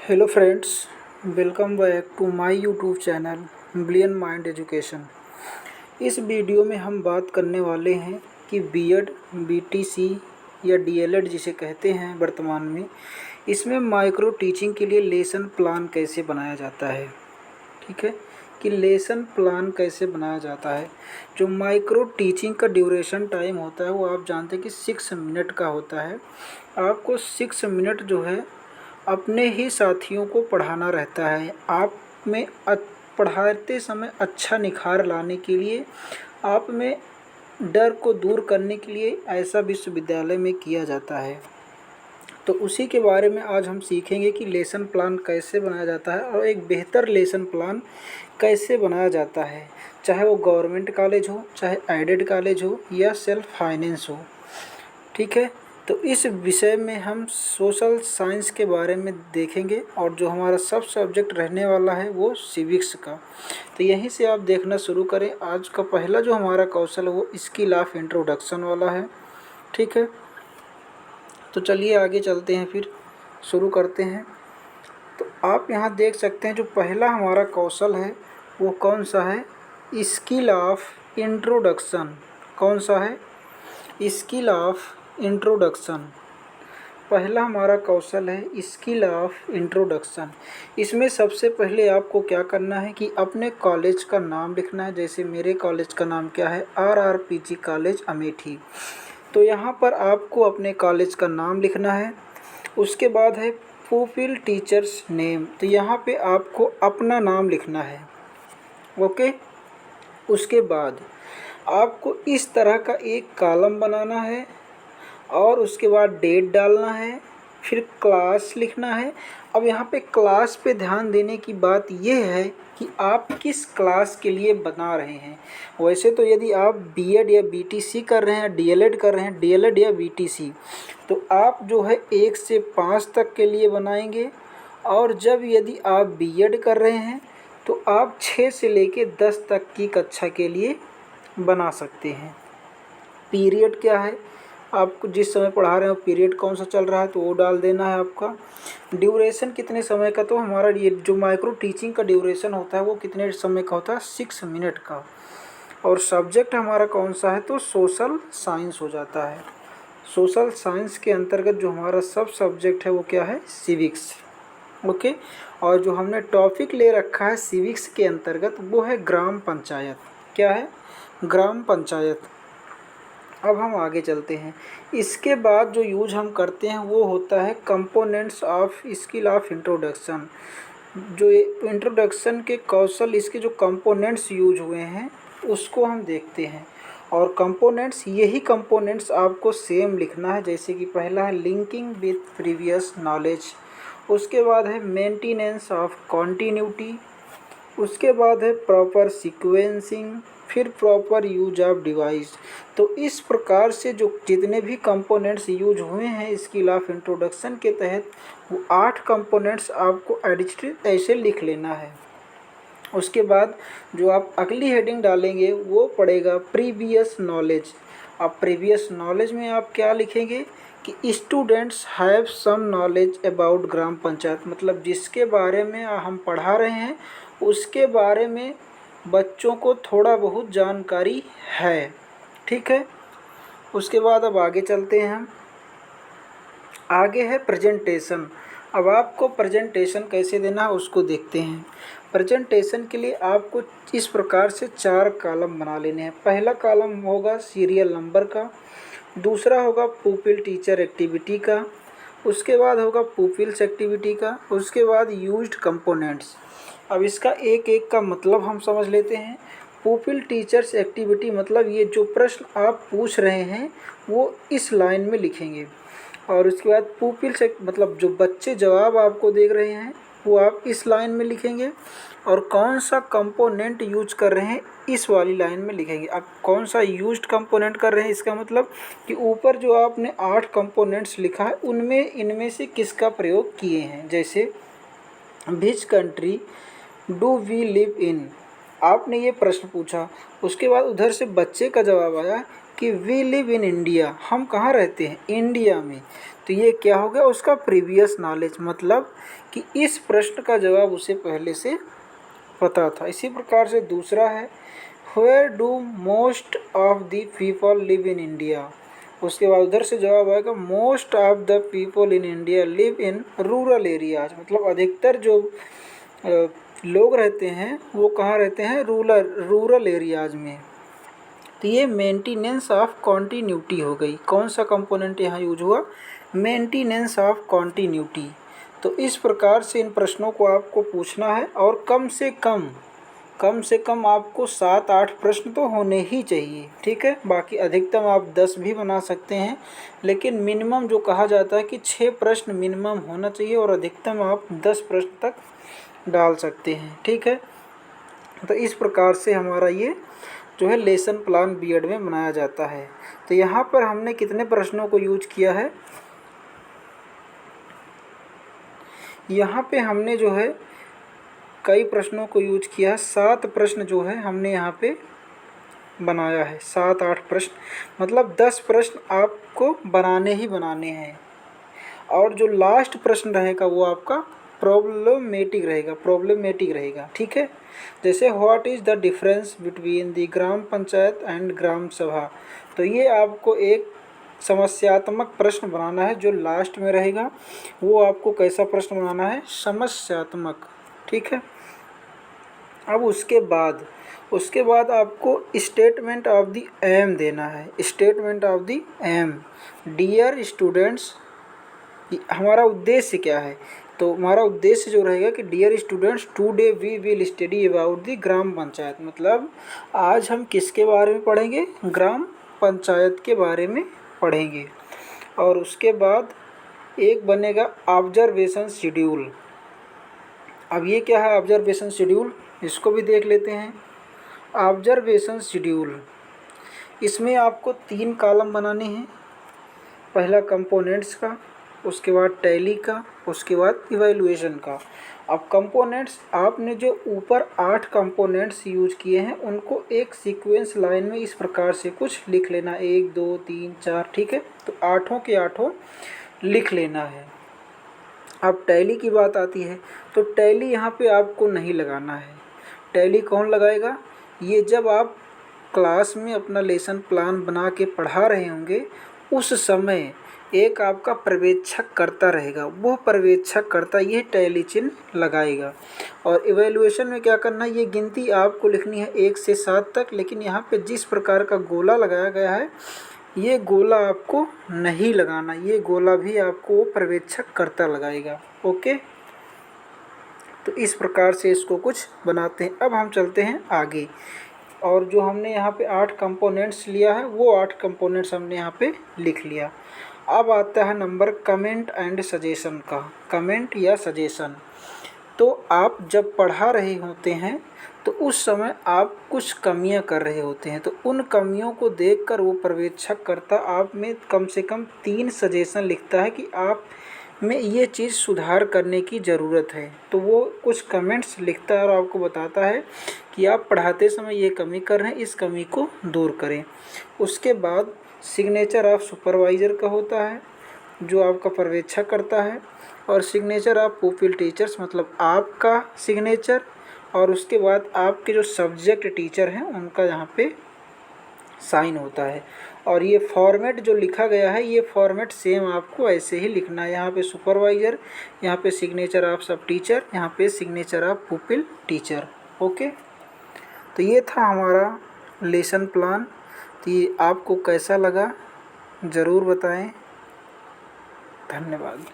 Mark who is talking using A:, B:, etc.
A: Hello friends, welcome back to my YouTube channel brilliant mind education. इस video में हम बात करने वाले हैं कि बीएड, बीटीसी या डीएलएड जिसे कहते हैं वर्तमान में, इसमें माइक्रो टीचिंग के लिए लेसन प्लान कैसे बनाया जाता है। ठीक है कि लेसन प्लान कैसे बनाया जाता है। जो माइक्रो टीचिंग का ड्यूरेशन टाइम होता है वो आप जानते हैं कि 6 मिनट का होता है। आपको 6 मिनट जो है अपने ही साथियों को पढ़ाना रहता है। आप में पढ़ाते समय अच्छा निखार लाने के लिए, आप में डर को दूर करने के लिए ऐसा विश्वविद्यालय में किया जाता है। तो उसी के बारे में आज हम सीखेंगे कि लेसन प्लान कैसे बनाया जाता है और एक बेहतर लेसन प्लान कैसे बनाया जाता है, चाहे वो गवर्नमेंट कॉलेज हो, चाहे एडेड कॉलेज हो या सेल्फ फाइनेंस हो। ठीक है, तो इस विषय में हम सोशल साइंस के बारे में देखेंगे और जो हमारा सब सब्जेक्ट रहने वाला है वो सिविक्स का। तो यहीं से आप देखना शुरू करें। आज का पहला जो हमारा कौशल है वो स्किल ऑफ इंट्रोडक्शन वाला है। ठीक है, तो चलिए आगे चलते हैं, फिर शुरू करते हैं। तो आप यहाँ देख सकते हैं जो पहला हमारा कौशल है वो कौन सा है, स्किल ऑफ इंट्रोडक्शन। कौन सा है, स्किल ऑफ इंट्रोडक्शन। पहला हमारा कौशल है स्किल ऑफ इंट्रोडक्शन। इसमें सबसे पहले आपको क्या करना है कि अपने कॉलेज का नाम लिखना है। जैसे मेरे कॉलेज का नाम क्या है, RRPG कॉलेज अमेठी। तो यहाँ पर आपको अपने कॉलेज का नाम लिखना है। उसके बाद है पुपिल टीचर्स नेम। तो यहाँ पे आपको अपना नाम लिखना है। ओके, उसके बाद आपको इस तरह का एक कॉलम बनाना है और उसके बाद डेट डालना है, फिर क्लास लिखना है। अब यहाँ पे क्लास पे ध्यान देने की बात यह है कि आप किस क्लास के लिए बना रहे हैं। वैसे तो यदि आप बीएड या बीटीसी कर रहे हैं, डीएलएड कर रहे हैं, डीएलएड या बीटीसी, तो आप जो है 1 से 5 तक के लिए बनाएंगे। और जब यदि आप बीएड कर रहे हैं तो आप 6 से लेके 10 तक की कक्षा के लिए बना सकते हैं। पीरियड क्या है, आपको जिस समय पढ़ा रहे हो पीरियड कौन सा चल रहा है तो वो डाल देना है आपका। ड्यूरेशन कितने समय का, तो हमारा ये जो माइक्रो टीचिंग का ड्यूरेशन होता है वो कितने समय का होता है, 6 मिनट का। और सब्जेक्ट हमारा कौन सा है, तो सोशल साइंस हो जाता है। सोशल साइंस के अंतर्गत जो हमारा सब सब्जेक्ट है वो क्या है, सिविक्स। ओके, और जो हमने टॉपिक ले रखा है सिविक्स के अंतर्गत वो है ग्राम पंचायत। क्या है, ग्राम पंचायत। अब हम आगे चलते हैं। इसके बाद जो यूज हम करते हैं वो होता है components of skill of introduction. जो इंट्रोडक्शन के कौशल, इसके जो कंपोनेंट्स यूज हुए हैं उसको हम देखते हैं। और कंपोनेंट्स, यही कंपोनेंट्स आपको सेम लिखना है। जैसे कि पहला है लिंकिंग विथ प्रीवियस नॉलेज, उसके बाद है मेंटेनेंस ऑफ कॉन्टीन्यूटी, उसके बाद है प्रॉपर सीक्वेंसिंग, फिर प्रॉपर यूज ऑफ डिवाइस। तो इस प्रकार से जो जितने भी कंपोनेंट्स यूज हुए हैं स्किल ऑफ इंट्रोडक्शन के तहत, वो 8 कंपोनेंट्स आपको एडिशनल ऐसे लिख लेना है। उसके बाद जो आप अगली हेडिंग डालेंगे वो पड़ेगा प्रीवियस नॉलेज। अब प्रीवियस नॉलेज में आप क्या लिखेंगे कि students have some knowledge about gram panchayat, मतलब जिसके बारे में हम पढ़ा रहे हैं उसके बारे में बच्चों को थोड़ा बहुत जानकारी है। ठीक है, उसके बाद अब आगे चलते हैं हम। आगे है प्रेजेंटेशन। अब आपको प्रेजेंटेशन कैसे देना है उसको देखते हैं। प्रेजेंटेशन के लिए आपको इस प्रकार से 4 कॉलम बना लेने हैं। पहला कॉलम होगा सीरियल नंबर का, दूसरा होगा पुपिल टीचर एक्टिविटी का, उसके बाद होगा पुपिल्स एक्टिविटी का, उसके बाद यूज्ड कंपोनेंट्स। अब इसका एक एक का मतलब हम समझ लेते हैं। पुपिल टीचर्स एक्टिविटी मतलब ये जो प्रश्न आप पूछ रहे हैं वो इस लाइन में लिखेंगे। और उसके बाद पुपिल से मतलब जो बच्चे जवाब आपको दे रहे हैं वो आप इस लाइन में लिखेंगे। और कौन सा कंपोनेंट यूज कर रहे हैं इस वाली लाइन में लिखेंगे। अब कौन सा यूज्ड कंपोनेंट कर रहे हैं, इसका मतलब कि ऊपर जो आपने 8 कंपोनेंट्स लिखा है उनमें इनमें से किसका प्रयोग किए हैं। जैसे which country do we live in, आपने ये प्रश्न पूछा, उसके बाद उधर से बच्चे का जवाब आया कि वी लिव इन इंडिया, हम कहाँ रहते हैं, इंडिया में। तो ये क्या हो गया, उसका प्रीवियस नॉलेज, मतलब कि इस प्रश्न का जवाब उसे पहले से पता था। इसी प्रकार से दूसरा है where do most of the people live in India. उसके बाद उधर से जवाब आएगा most of the people in India live in rural areas, मतलब अधिकतर जो लोग रहते हैं वो कहाँ रहते हैं, रूरल एरियाज में। तो ये मेंटेनेंस ऑफ कॉन्टीन्यूटी हो गई। कौन सा कंपोनेंट यहाँ यूज हुआ, मेंटेनेंस ऑफ कॉन्टीन्यूटी। तो इस प्रकार से इन प्रश्नों को आपको पूछना है और कम से कम आपको 7-8 प्रश्न तो होने ही चाहिए, ठीक है। बाकी अधिकतम आप 10 भी बना सकते हैं, लेकिन मिनिमम जो कहा जाता है कि 6 प्रश्न मिनिमम होना चाहिए और अधिकतम आप 10 प्रश्न तक डाल सकते हैं, ठीक है। तो इस प्रकार से हमारा ये जो है लेसन प्लान बीएड में बनाया जाता है। तो यहाँ पर हमने कितने प्रश्नों को यूज किया है, यहाँ पे हमने जो है कई प्रश्नों को यूज किया है। 7 प्रश्न जो है हमने यहाँ पे बनाया है, 7-8 प्रश्न, मतलब 10 प्रश्न आपको बनाने ही बनाने हैं। और जो लास्ट प्रश्न रहेगा वो आपका प्रॉब्लमेटिक रहेगा, ठीक है। जैसे what is the difference between the gram panchayat and gram sabha. तो ये आपको एक समस्यात्मक प्रश्न बनाना है, जो लास्ट में रहेगा वो आपको कैसा प्रश्न बनाना है, समस्यात्मक, ठीक है। अब उसके बाद आपको स्टेटमेंट ऑफ द एम देना है। Statement of the aim, dear students, हमारा उद्देश्य क्या है। तो हमारा उद्देश्य जो रहेगा कि dear students today we will study about the gram panchayat, मतलब आज हम किसके बारे में पढ़ेंगे, ग्राम पंचायत के बारे में पढ़ेंगे। और उसके बाद एक बनेगा ऑब्जर्वेशन शेड्यूल। अब ये क्या है ऑब्जर्वेशन शेड्यूल, इसको भी देख लेते हैं। ऑब्जर्वेशन शेड्यूल, इसमें आपको 3 कॉलम बनाने हैं। पहला कंपोनेंट्स का, उसके बाद टैली का, उसके बाद इवैल्यूएशन का। अब कंपोनेंट्स, आपने जो ऊपर 8 कंपोनेंट्स यूज किए हैं उनको एक सीक्वेंस लाइन में इस प्रकार से कुछ लिख लेना, 1 2 3 4, ठीक है। तो 8 के 8 लिख लेना है। अब टैली की बात आती है, तो टैली यहाँ पे आपको नहीं लगाना है। टैली कौन लगाएगा, ये जब आप क्लास में अपना लेसन प्लान बना के पढ़ा रहे होंगे उस समय एक आपका पर्यवेक्षककर्ता रहेगा, वो पर्यवेक्षककर्ता ये टैली चिन्ह लगाएगा। और इवैल्यूएशन में क्या करना है, ये गिनती आपको लिखनी है 1 से 7 तक, लेकिन यहाँ पे जिस प्रकार का गोला लगाया गया है ये गोला आपको नहीं लगाना, ये गोला भी आपको वो पर्यवेक्षककर्ता लगाएगा, ओके। तो इस प्रकार से इसको कुछ बनाते हैं। अब हम चलते हैं आगे, और जो हमने यहाँ पे 8 कंपोनेंट्स लिया है वो 8 कंपोनेंट्स हमने यहाँ पे लिख लिया। अब आता है नंबर कमेंट एंड सजेशन का, कमेंट या सजेशन। तो आप जब पढ़ा रहे होते हैं तो उस समय आप कुछ कमियां कर रहे होते हैं, तो उन कमियों को देखकर वो पर्यवेक्षककर्ता आप में कम से कम 3 सजेशन लिखता है कि आप में ये चीज़ सुधार करने की ज़रूरत है। तो वो कुछ कमेंट्स लिखता है और आपको बताता है कि आप पढ़ाते समय ये कमी कर रहे हैं, इस कमी को दूर करें। उसके बाद सिग्नेचर ऑफ सुपरवाइज़र का होता है, जो आपका पर्यवेक्षक करता है, और सिग्नेचर ऑफ पुपिल टीचर्स, मतलब आपका सिग्नेचर, और उसके बाद आपके जो सब्जेक्ट टीचर हैं उनका यहाँ पे साइन होता है। और ये फॉर्मेट जो लिखा गया है ये फॉर्मेट सेम आपको ऐसे ही लिखना है। यहाँ पे सुपरवाइज़र, यहाँ पे सिग्नेचर ऑफ सब टीचर, यहाँ पे signature of pupil teacher, okay. तो ये था हमारा लेसन प्लान। तो ये आपको कैसा लगा ज़रूर बताएं। धन्यवाद।